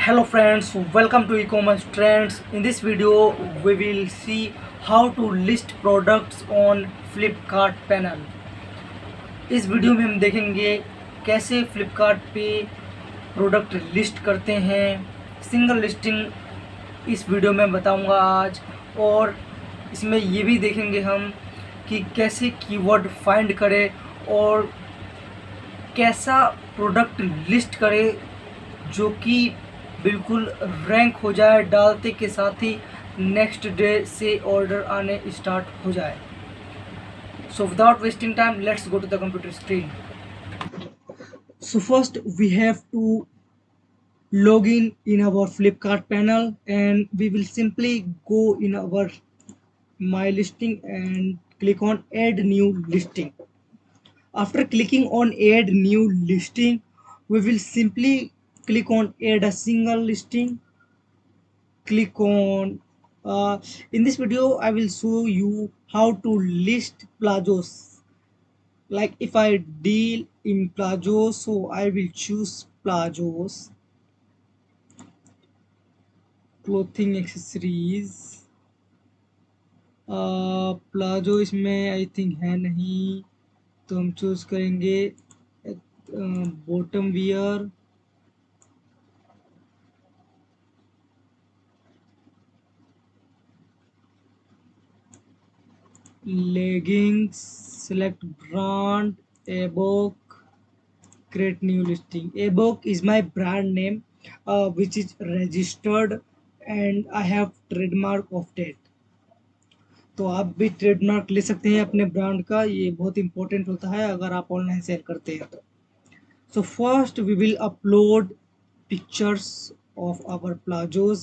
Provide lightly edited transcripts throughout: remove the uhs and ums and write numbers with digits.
Hello friends, welcome to e-commerce trends. In this video we will see how to list products on Flipkart panel. इस video में हम देखेंगे कैसे Flipkart पे product list करते हैं। सिंगल लिस्टिंग इस वीडियो में बताऊंगा आज, और इसमें ये भी देखेंगे हम कि कैसे कीवर्ड फाइंड करें और कैसा प्रोडक्ट लिस्ट करें जो कि बिल्कुल रैंक हो जाए, डालते के साथ ही नेक्स्ट डे से ऑर्डर आने स्टार्ट हो जाए। So without wasting time let's go to the computer screen. So first we have to log in our Flipkart panel, and we will simply go in our my listing and click on add new listing. After clicking on add new listing, we will simply click on add a single listing. Click on in this video I will show you how to list plazos. Like if I deal in plazos, so I will choose plazos, clothing accessories. Palazzo इसमें I think है नहीं, तो हम choose करेंगे bottom wear, leggings, select brand, Abok, create new listing. Abok is my brand name, which is registered, and I have trademark of that. तो आप भी trademark ले सकते हैं अपने ब्रांड का, ये बहुत इंपॉर्टेंट होता है अगर आप ऑनलाइन सेल करते हैं तो। So first we will upload pictures of our palazzos.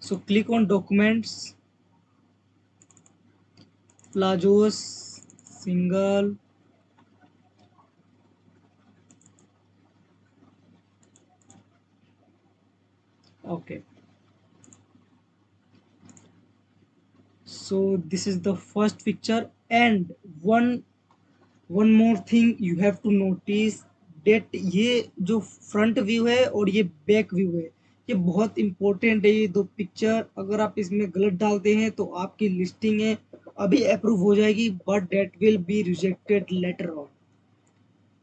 So click on documents, palazzos single, okay. So this is the first picture, and one more thing you have to notice that ये जो front view है और ये back view है, ये बहुत important है। ये दो पिक्चर अगर आप इसमें गलत डालते हैं तो आपकी लिस्टिंग है अभी अप्रूव हो जाएगी, but that will be rejected later on.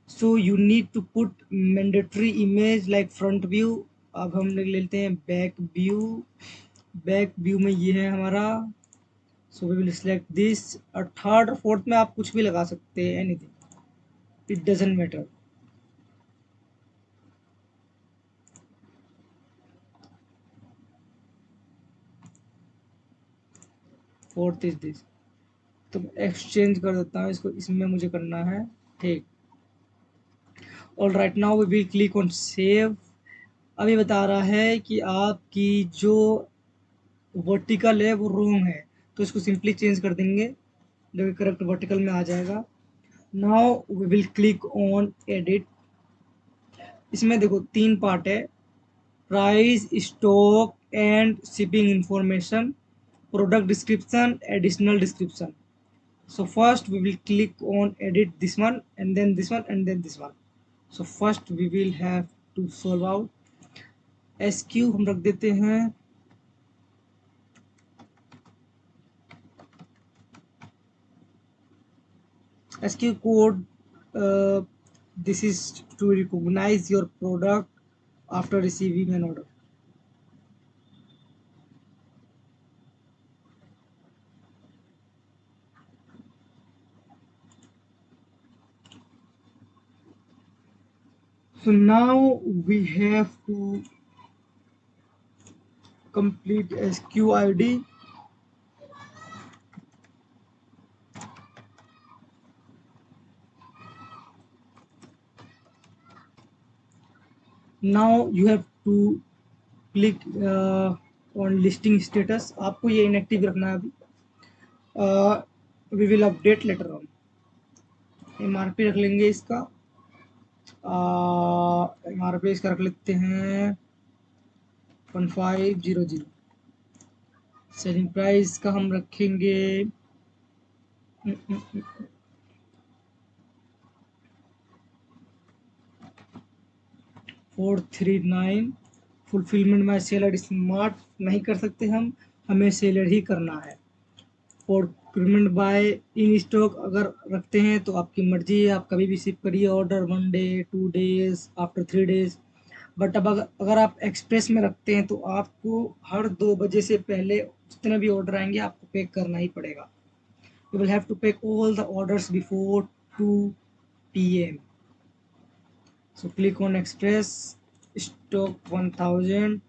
So you need to put mandatory image like front view. अब हम ले लेते हैं बैक व्यू. बैक व्यू में ये है हमारा. So we will select this. और थर्ड और फोर्थ में आप कुछ भी लगा सकते हैं, anything, it doesn't matter. Fourth is this. तो एक्सचेंज कर देता हूँ इसको, इसमें मुझे करना है, ठीक. All right, now we will click on save. अभी बता रहा है कि आपकी जो वर्टिकल है वो रॉन्ग है, तो इसको सिंपली चेंज कर देंगे जो करेक्ट वर्टिकल में आ जाएगा. Now we will click on edit. इसमें देखो तीन पार्ट है: price, stock and shipping information, product description, additional description. So first we will click on edit this one, and then this one, and then this one. So first we will have to solve out. SQ हम रख देते हैं SQ code. uh, this is to recognize your product after receiving an order. So now we have to complete SQID. Now you have to click on listing status. आपको ये inactive रखना है अभी. We will update later on. MRP रख लेंगे इसका. MRP इसका रख लेते हैं 1500. सेलिंग प्राइस का हम रखेंगे 439. फुलफिलमेंट बाय सेलर स्मार्ट नहीं कर सकते हम, हमें सेलर ही करना है। और पेमेंट बाय इन स्टॉक अगर रखते हैं तो आपकी मर्जी है, आप कभी भी रिसीव करिए order, 1 day, 2 days, after 3 days. But अब अगर आप एक्सप्रेस में रखते हैं तो आपको हर 2 बजे से पहले जितने भी ऑर्डर आएंगे आपको पैक करना ही पड़ेगा। You will have to pack all the orders before 2 PM। So click on express, stock 1000,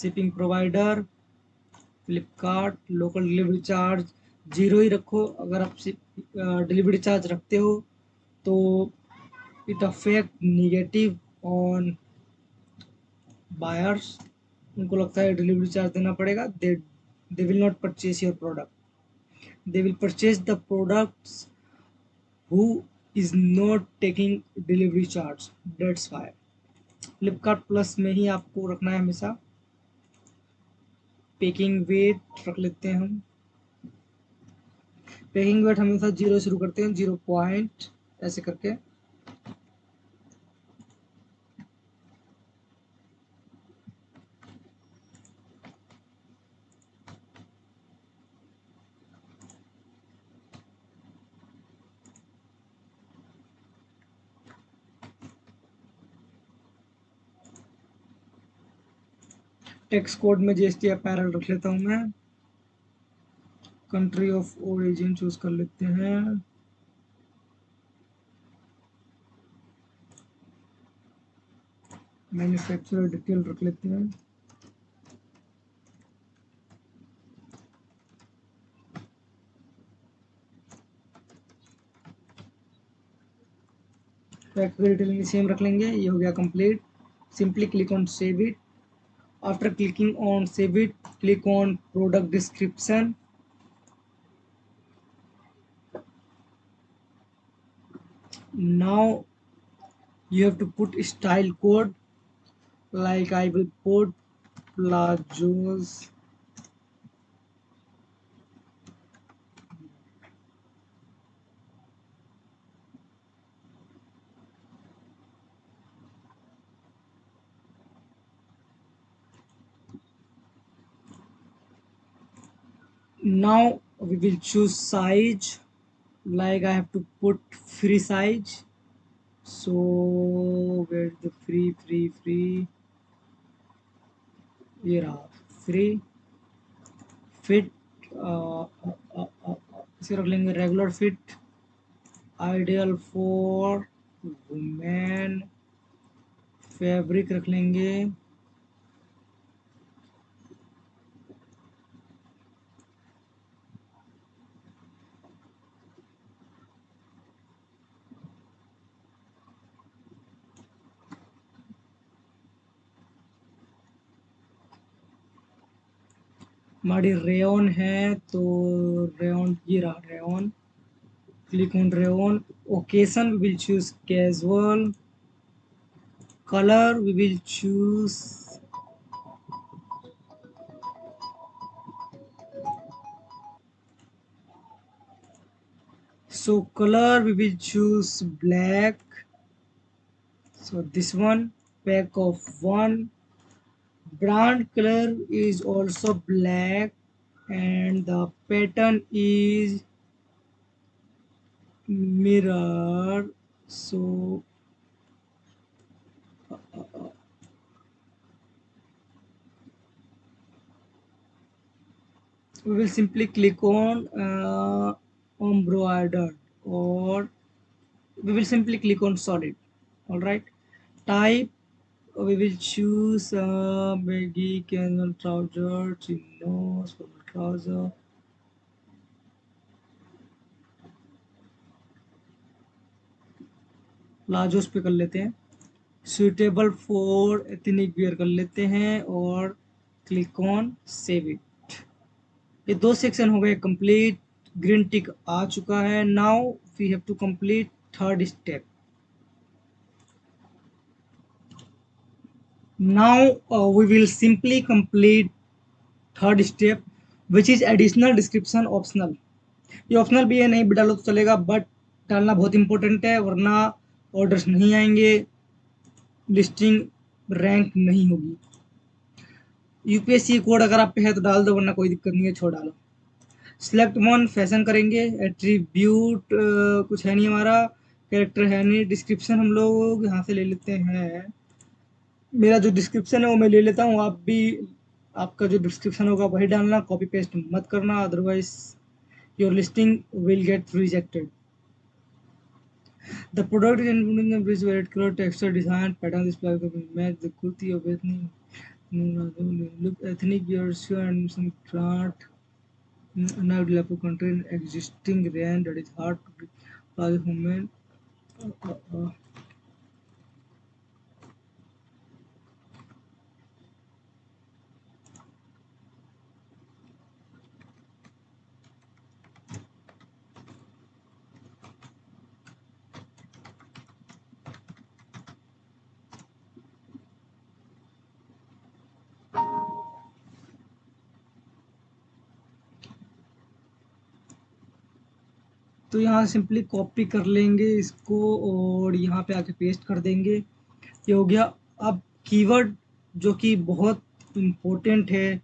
shipping provider Flipkart, local delivery charge 0 ही रखो। अगर आप डिलीवरी चार्ज रखते हो तो it affect negative on buyers, उनको लगता है डिलीवरी चार्ज देना पड़ेगा, they will not purchase your product, they will purchase the products who is not taking delivery charge, that's why. Flipkart plus में ही आपको रखना है हमेशा। पैकिंग वेट रख लेते हैं हम, पैकिंग वेट हमेशा 0 शुरू करते हैं, 0 ऐसे करके। टेक्स्ट कोड में जीएसटी अपैरल रख लेता हूँ मैं। कंट्री ऑफ ओरिजिन चूज कर लेते हैं, मैन्युफैक्चरर डिटेल रख लेते हैं। फैक्ट्री डिटेल सेम रख लेंगे। ये हो गया complete. Simply click on save it. After clicking on save it, click on product description. Now you have to put style code, like I will put plazos. Now we will choose size, like I have to put free size. So where's the free? Here, free fit. इसे रख लेंगे regular fit, ideal for women, fabric रख लेंगे हमारी rayon है तो rayon, ये रहा rayon. Click on rayon. Occasion we will choose casual, color we will choose color we will choose black. So this one, pack of 1. Brand color is also black and the pattern is mirror. So we will simply click on embroidered, or we will simply click on solid. All right, type we will choose baggy casual trouser, chinos, formal trouser. Palazzos पे कर लेते हैं, suitable for ethnic wear कर लेते हैं और click on save it. ये 2 section हो गए कंप्लीट। ग्रीन टिक आ चुका है। Now we have to complete third step. Now we will simply complete third step, which is additional description optional. ये ऑप्शनल भी है, नहीं भी डालो तो चलेगा, बट डालना बहुत इंपॉर्टेंट है वरना ऑर्डर्स नहीं आएंगे, लिस्टिंग रैंक नहीं होगी। यूपीएससी कोड अगर आप पे है तो डाल दो, वरना कोई दिक्कत नहीं है, छोड़ डालो। सिलेक्ट वन फैशन करेंगे। एट्रीब्यूट कुछ है नहीं हमारा, कैरेक्टर है नहीं। डिस्क्रिप्शन हम लोग यहाँ से ले लेते हैं। मेरा जो डिस्क्रिप्शन है वो मैं ले लेता हूँ, आप भी आपका जो डिस्क्रिप्शन होगा वही डालना, कॉपी पेस्ट मत करना, otherwise your listing will get rejected. The product is including the bridge red color texture design pattern display the match the kurti of ethnic look ethnic jersey and some chart now develop contain existing brand that is hard to for the women. Uh, uh, uh. तो यहाँ simply copy कर लेंगे इसको और यहाँ पे आके paste कर देंगे, ये हो गया। अब कीवर्ड जो कि बहुत इम्पोर्टेंट है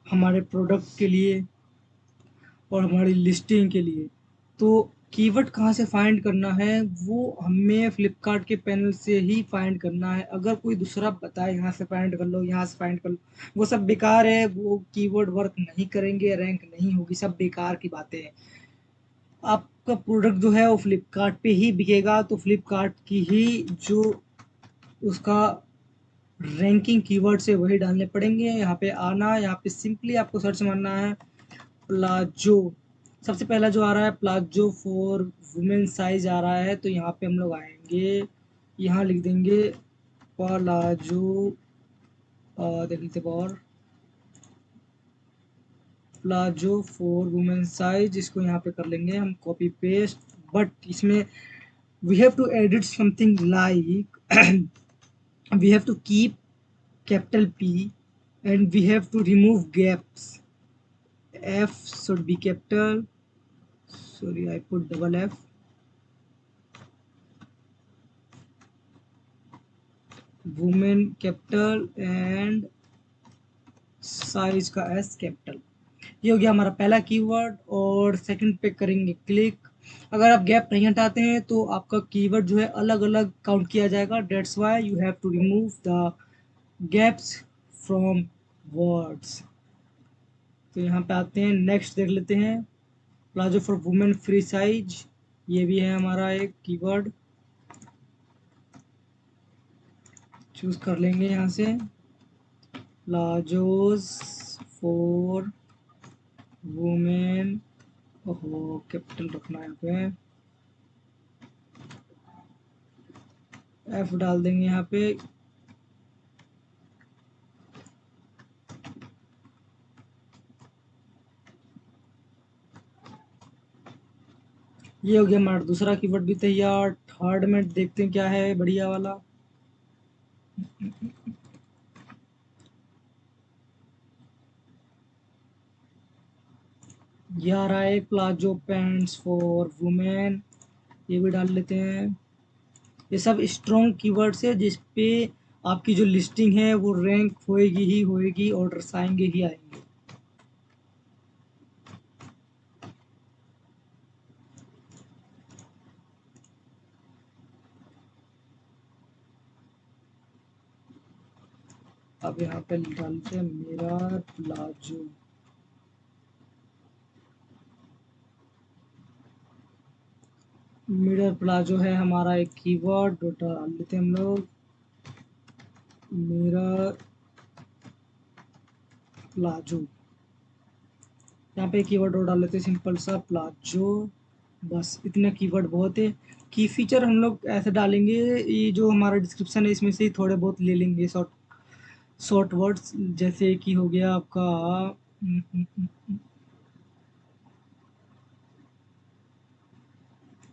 हमारे प्रोडक्ट के लिए और हमारी लिस्टिंग के लिए। तो कीवर्ड कहाँ से फाइंड करना है, वो हमें फ्लिपकार्ट के पैनल से ही फाइंड करना है। अगर कोई दूसरा बताए यहाँ से फाइंड कर लो, यहाँ से फाइंड कर लो, वो सब बेकार है, वो कीवर्ड वर्क नहीं करेंगे, रैंक नहीं होगी, सब बेकार की बातें हैं। आपका प्रोडक्ट जो है वो फ्लिपकार्ट पे ही बिकेगा, तो फ्लिपकार्ट की ही जो उसका रैंकिंग कीवर्ड से वही डालने पड़ेंगे। यहाँ पे आना, यहाँ पे सिंपली आपको सर्च मारना है प्लाजो। सबसे पहला जो आ रहा है प्लाजो फॉर वुमेन साइज आ रहा है, तो यहाँ पे हम लोग आएंगे, यहाँ लिख देंगे प्लाजो, देख लेते और प्लाजो फॉर वुमेन साइज, इसको यहाँ पे कर लेंगे हम कॉपी पेस्ट। बट इसमें we have to edit something like we have to keep capital P and we have to remove gaps. F should be capital, sorry I put double F, women capital and size का S capital. ये हो गया हमारा पहला keyword और second पे करेंगे click. अगर आप गैप नहीं हटाते हैं तो आपका कीवर्ड जो है अलग अलग काउंट किया जाएगा, that's why you have to remove the gaps from words. तो यहाँ पे आते हैं, नेक्स्ट देख लेते हैं palazzo for women free size, ये भी है हमारा एक कीवर्ड, चूज कर लेंगे यहाँ से प्लाजोज फॉर वुमेन, ओहो कैपिटल रखना है यहाँ पे, एफ डाल देंगे यहाँ पे। ये हो गया हमारा दूसरा कीवर्ड भी तैयार। थर्ड में देखते हैं क्या है बढ़िया वाला। ये आ रहा है प्लाजो पैंट्स फॉर वुमेन, ये भी डाल लेते हैं। ये सब स्ट्रॉन्ग कीवर्ड्स है जिसपे आपकी जो लिस्टिंग है वो रैंक होएगी ही होएगी, ऑर्डर्स आएंगे ही आएंगे। अब यहाँ पे डालते हैं मेरा प्लाजो, मिरर प्लाजो है हमारा एक कीवर्ड, डाल लेते हैं हम लोग मिरर प्लाजो। यहाँ पे कीवर्ड और डाल लेते हैं सिंपल सा प्लाजो, बस इतना कीवर्ड बहुत है। की फीचर हम लोग ऐसे डालेंगे, ये जो हमारा डिस्क्रिप्शन है इसमें से ही थोड़े बहुत ले लेंगे शॉर्ट शॉर्ट वर्ड्स, जैसे कि हो गया आपका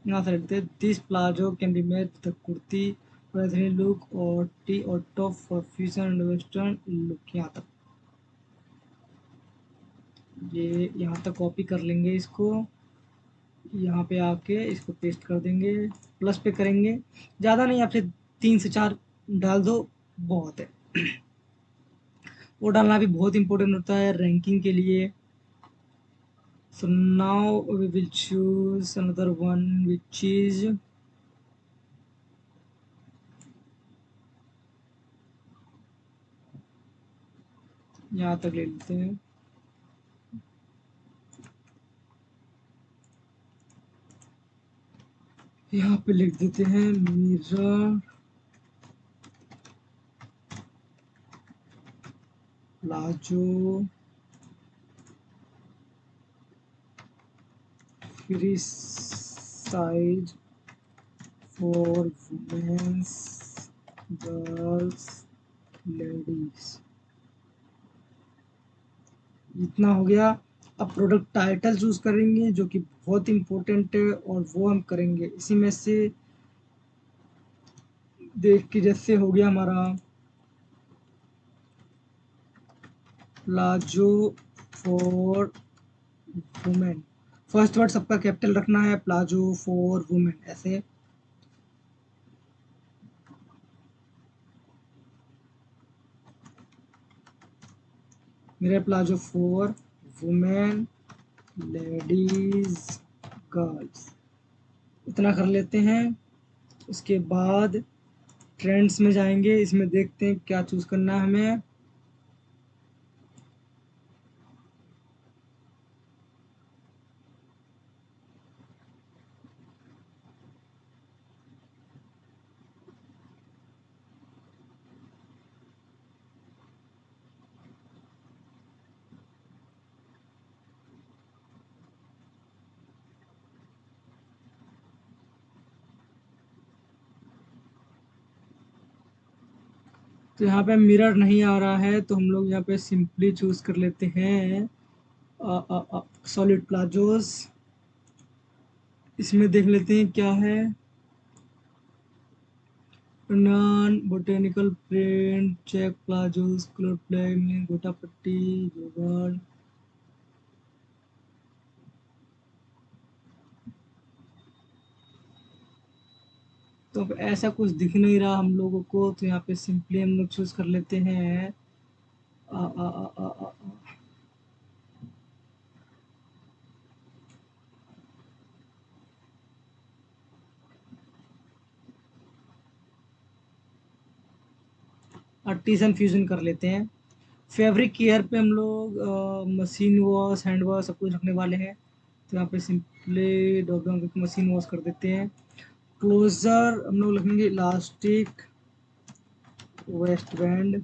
यहाँ से लिखते हैं this palazzo can be made the kurti look और टी और top for fusion and western look. यहाँ तक, ये यहाँ तक कॉपी कर लेंगे इसको, यहाँ पे आके इसको पेस्ट कर देंगे, प्लस पे करेंगे, ज़्यादा नहीं आपसे 3 से 4 डाल दो, बहुत है। वो डालना भी बहुत इंपॉर्टेंट होता है रैंकिंग के लिए। So now we will choose another one which is यहाँ तक ले लेते हैं। यहाँ पे लिख देते हैं mirror palazzo free size for womens girls ladies. इतना हो गया। अब प्रोडक्ट टाइटल चूज करेंगे जो कि बहुत इंपॉर्टेंट है, और वो हम करेंगे इसी में से देख के। जैसे हो गया हमारा palazzo for women. First word सबका कैपिटल रखना है, प्लाजो फॉर वुमेन ऐसे। मेरा palazzo for women ladies girls, इतना कर लेते हैं। उसके बाद ट्रेंड्स में जाएंगे, इसमें देखते हैं क्या चूज करना है हमें। तो यहाँ पे मिरर नहीं आ रहा है, तो हम लोग यहाँ पे सिंपली चूज कर लेते हैं सॉलिड प्लाजोस। इसमें देख लेते हैं क्या है। Non botanical print check palazzos colour plain gota patti जुगाड़। तो अब ऐसा कुछ दिख नहीं रहा हम लोगों को, तो यहाँ पे सिंपली हम लोग चूज कर लेते हैं आ, आ, आ, आ, आ, आर्टिसन फ्यूजन कर लेते हैं। फैब्रिक केयर पे हम लोग मशीन वॉश हैंड वॉश सब कुछ रखने वाले हैं, तो यहाँ पे सिंपली ड्रॉप डाउन करके मशीन वॉश कर देते हैं। क्लोजर हम लोग लिखेंगे इलास्टिक वेस्ट बैंड।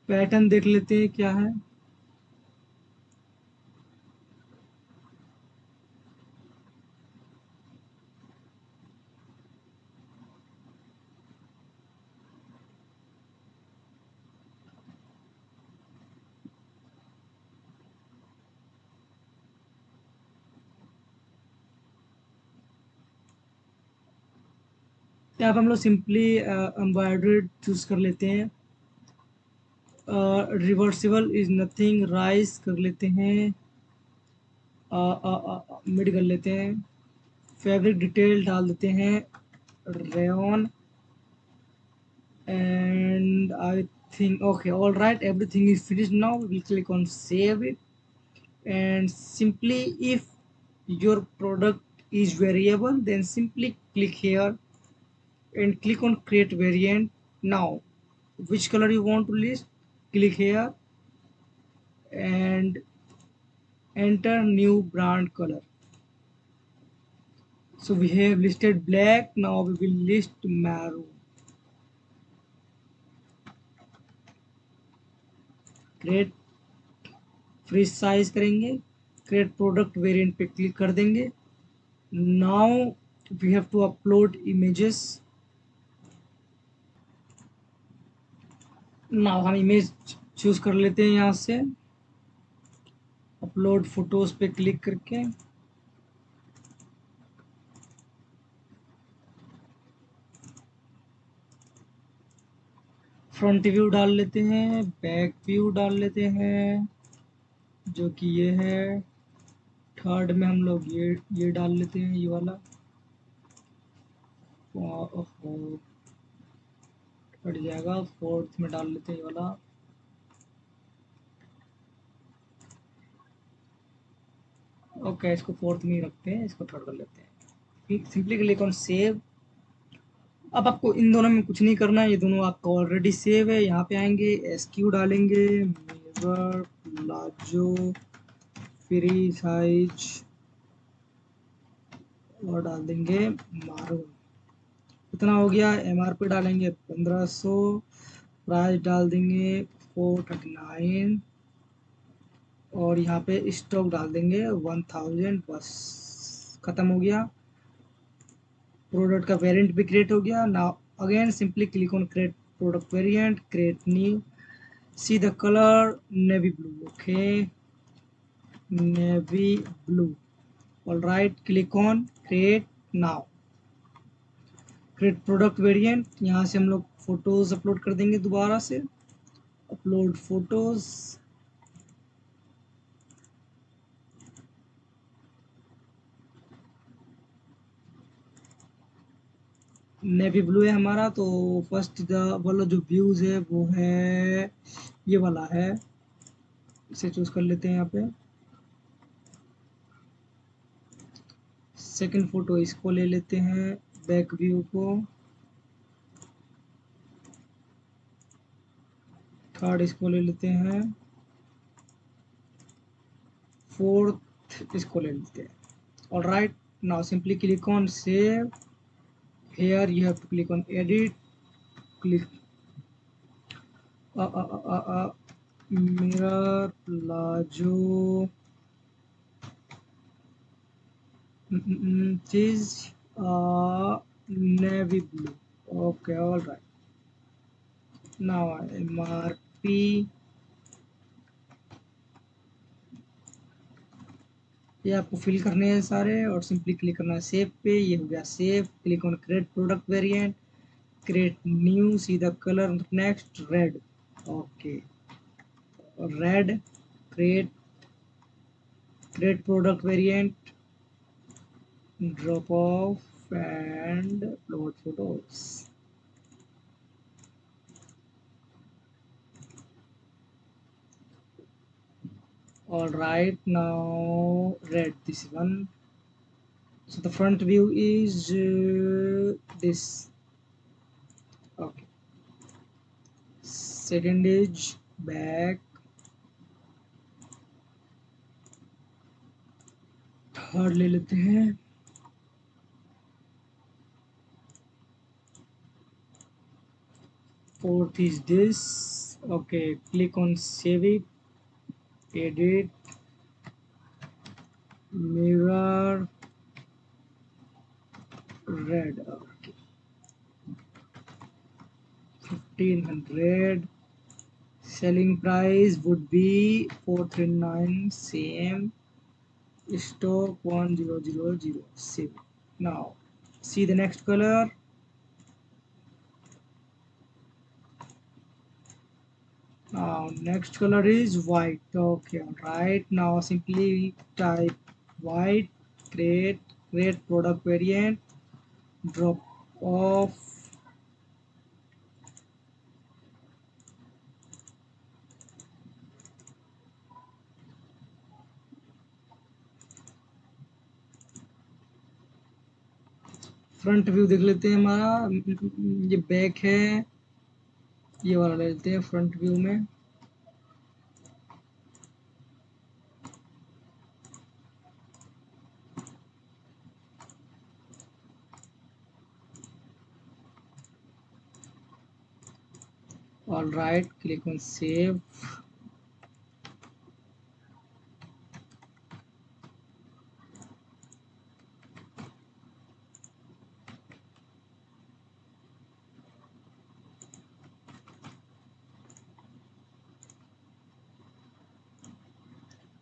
पैटर्न देख लेते हैं क्या है। यहाँ पे हम लोग सिंपली एम्ब्रॉयडर्ड चूज कर लेते हैं। रिवर्सिबल इज नथिंग राइस कर लेते हैं। मिड कर लेते हैं। फैब्रिक डिटेल डाल देते हैं rayon. And I think okay, all right, everything is finished now. We'll click on save it, and simply if your product is variable, then simply click here and click on create variant. Now which color you want to list, click here and enter new brand color. So we have listed black, now we will list maroon. Create free size करेंगे, create product variant पे click कर देंगे। Now we have to upload images. नाउ हम image choose कर लेते हैं यहाँ से, अपलोड फोटोज पे क्लिक करके। फ्रंट व्यू डाल लेते हैं, बैक व्यू डाल लेते हैं जो कि ये है। थर्ड में हम लोग ये डाल लेते हैं, ये वाला। ओहो, कट जाएगा। फोर्थ में डाल लेते हैं ये वाला। ओके, इसको फोर्थ में ही रखते हैं, इसको थर्ड कर लेते हैं। Simply click on save. अब आपको इन दोनों में कुछ नहीं करना है, ये दोनों आपका ऑलरेडी सेव है। यहाँ पे आएंगे, एसक्यू डालेंगे, मिरर प्लाजो फ्री साइज, और डाल देंगे मारून। इतना हो गया। एमआरपी डालेंगे 1500, प्राइस डाल देंगे 439, और यहाँ पे स्टॉक डाल देंगे 1000। बस खत्म हो गया। प्रोडक्ट का वेरिएंट भी क्रिएट हो गया। Now again simply click on create product variant, create new, see the colour navy blue. Okay, navy blue. All right, click on create now, create product variant. यहाँ से हम लोग फोटोज अपलोड कर देंगे दोबारा से। अपलोड फोटोज, नेवी ब्लू है हमारा। तो फर्स्ट वाला जो व्यूज है वो है ये वाला है, इसे चूज कर लेते हैं यहाँ पे। सेकंड फोटो इसको ले लेते हैं, बैक व्यू को। थर्ड इसको ले लेते हैं। फोर्थ इसको ले लेते हैं। All right, now simply click on save. Here you have to click on edit, click mirror palazzo cheese navy blue. Okay, all right. Now MRP, ये आपको फिल करने हैं सारे, और सिंपली क्लिक करना है सेव पे। ये हो गया save. Click on create product variant, create new, see the colour next red. Okay, red, create create product variant, drop of and upload photos. All right, now red this one. So the front view is this. Okay, second is back, third ले लेते हैं। Fourth is this. Okay, click on save it, edit, mirror red. Okay, 1500. Selling price would be 439. Same. Stock 1000. Save. Now see the next color. Now next color is white. Okay, all right, now simply type white, create product variant, drop off, front view देख लेते हैं हमारा। ये back है, ये वाला ले लेते हैं फ्रंट व्यू में। All right, click on save.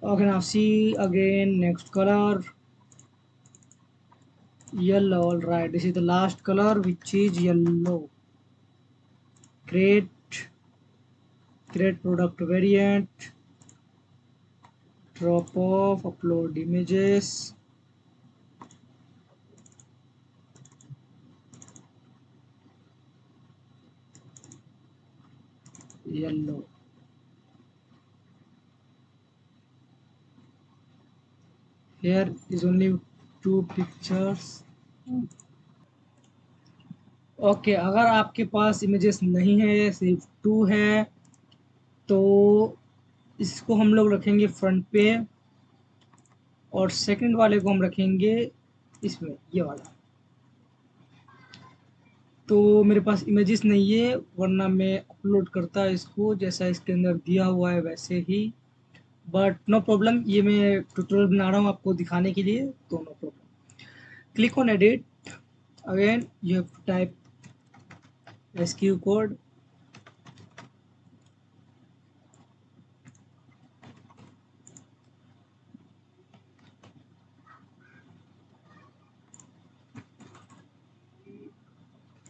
Okay, now see again next color, yellow. All right, this is the last color, which is yellow. Create product variant, drop off, upload images, yellow. Here is only 2 pictures. Okay अगर आपके पास images नहीं है, सिर्फ 2 है, तो इसको हम लोग रखेंगे फ्रंट पे और सेकंड वाले को हम रखेंगे इसमें, ये वाला। तो मेरे पास इमेजेस नहीं है, वरना मैं अपलोड करता इसको जैसा इसके अंदर दिया हुआ है वैसे ही, बट नो प्रॉब्लम, ये मैं ट्यूटोरियल बना रहा हूँ आपको दिखाने के लिए, तो no problem. Click on edit, again you have to type SQ code.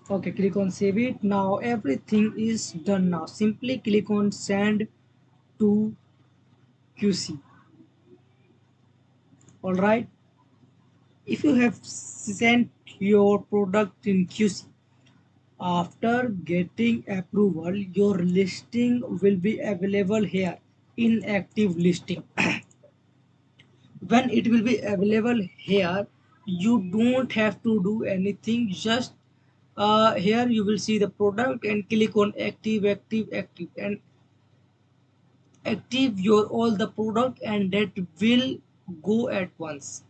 Okay, click on save it. Now everything is done. Now simply click on send to QC. All right, if you have sent your product in QC, after getting approval, your listing will be available here in active listing. When it will be available here, you don't have to do anything, just here you will see the product and click on active and active your all the product, and that will go at once,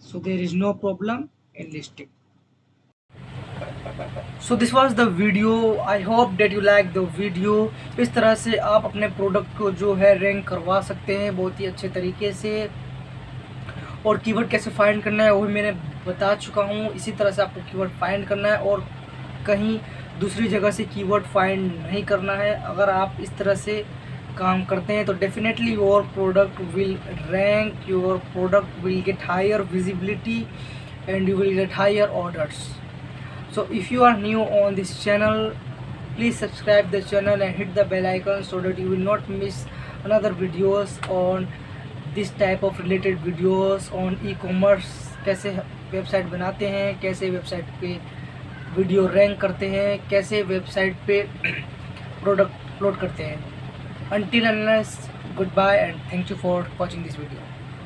so there is no problem in listing. So this was the video. I hope that you like the video. इस तरह से आप अपने product को जो है rank करवा सकते हैं बहुत ही अच्छे तरीके से, और कीवर्ड कैसे फाइंड करना है वो भी मैंने बता चुका हूँ। इसी तरह से आपको कीवर्ड फाइंड करना है और कहीं दूसरी जगह से कीवर्ड फाइंड नहीं करना है। अगर आप इस तरह से काम करते हैं तो definitely your product will rank, your product will get higher visibility and you will get higher orders. So if you are new on this channel, please subscribe the channel and hit the bell icon so that you will not miss another videos on this type of related videos on e-commerce. कैसे website बनाते हैं, कैसे website पे video rank करते हैं, कैसे website पे product upload करते हैं. Until unless, goodbye and thank you for watching this video.